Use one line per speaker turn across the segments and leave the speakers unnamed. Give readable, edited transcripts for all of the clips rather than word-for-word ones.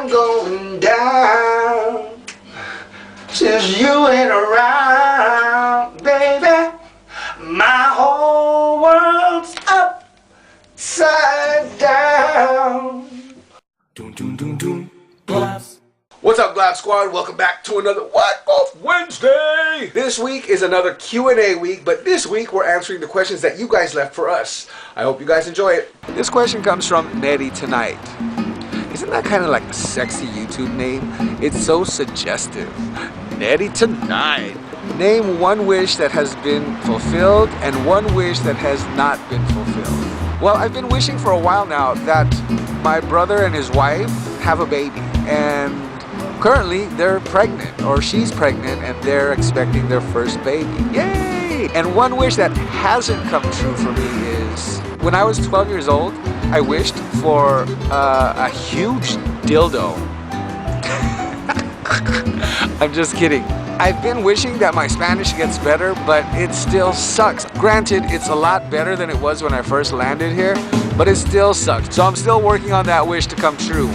I'm going down since you ain't around, baby. My whole world's upside down. What's up, GLAB Squad? Welcome back to another What Off Wednesday. This week is another Q&A week, but this week we're answering the questions that you guys left for us. I hope you guys enjoy it. This question comes from Nettie Tonight. Isn't that kind of like a sexy YouTube name? It's so suggestive. Nettie Tonight. Name one wish that has been fulfilled and one wish that has not been fulfilled. Well, I've been wishing for a while now that my brother and his wife have a baby, and currently they're pregnant, or she's pregnant, and they're expecting their first baby. Yay! And one wish that hasn't come true for me is, when I was 12 years old, I wished for a huge dildo. I'm just kidding. I've been wishing that my Spanish gets better, but it still sucks. Granted, it's a lot better than it was when I first landed here, but it still sucks. So I'm still working on that wish to come true.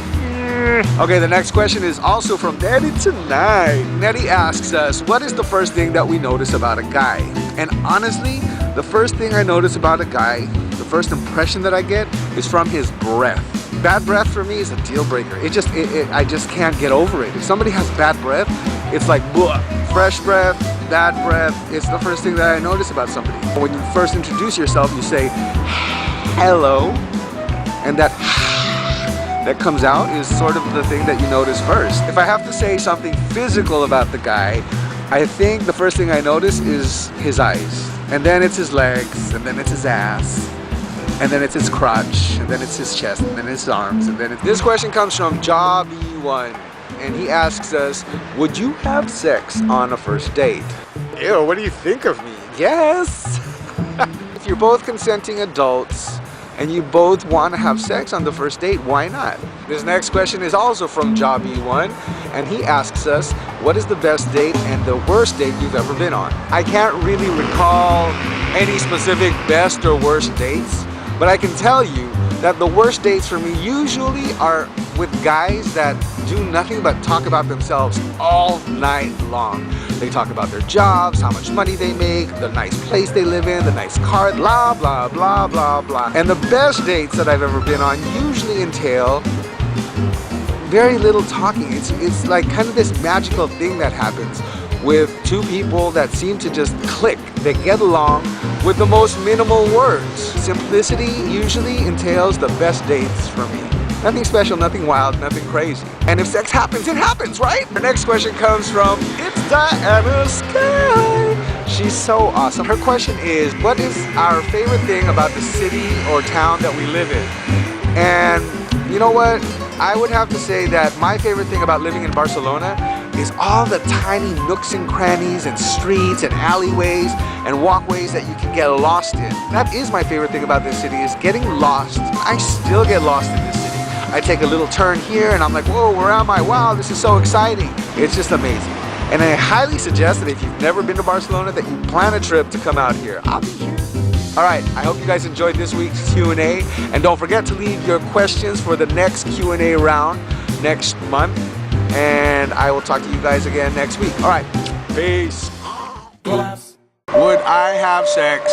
Okay, the next question is also from Nettie Tonight. Nettie asks us, what is the first thing that we notice about a guy? And honestly, the first thing I notice about a guy, the first impression that I get is from his breath. Bad breath for me is a deal breaker. I just can't get over it. If somebody has bad breath, it's like, bleh. Fresh breath, bad breath, it's the first thing that I notice about somebody. When you first introduce yourself, you say, hello, and that comes out is sort of the thing that you notice first. If I have to say something physical about the guy, I think the first thing I notice is his eyes. And then it's his legs, and then it's his ass, and then it's his crotch, and then it's his chest, and then his arms, and then this question comes from GLAB, and he asks us, would you have sex on a first date? Ew, what do you think of me? Yes! If you're both consenting adults, and you both want to have sex on the first date, why not? This next question is also from GLAB, and he asks us, what is the best date and the worst date you've ever been on? I can't really recall any specific best or worst dates, but I can tell you that the worst dates for me usually are with guys that do nothing but talk about themselves all night long. They talk about their jobs, how much money they make, the nice place they live in, the nice car, blah, blah, blah, blah, blah. And the best dates that I've ever been on usually entail very little talking. It's like kind of this magical thing that happens with two people that seem to just click. They get along with the most minimal words. Simplicity usually entails the best dates for me. Nothing special, nothing wild, nothing crazy. And if sex happens, it happens, right? The next question comes from It's Sky. She's so awesome. Her question is, what is our favorite thing about the city or town that we live in? And you know what? I would have to say that my favorite thing about living in Barcelona is all the tiny nooks and crannies and streets and alleyways and walkways that you can get lost in. That is my favorite thing about this city, is getting lost. I still get lost in this city. I take a little turn here and I'm like, whoa, where am I? Wow, this is so exciting. It's just amazing. And I highly suggest that if you've never been to Barcelona, that you plan a trip to come out here. I'll be here. All right, I hope you guys enjoyed this week's Q&A, and don't forget to leave your questions for the next Q&A round next month, and I will talk to you guys again next week. All right, peace. Would I have sex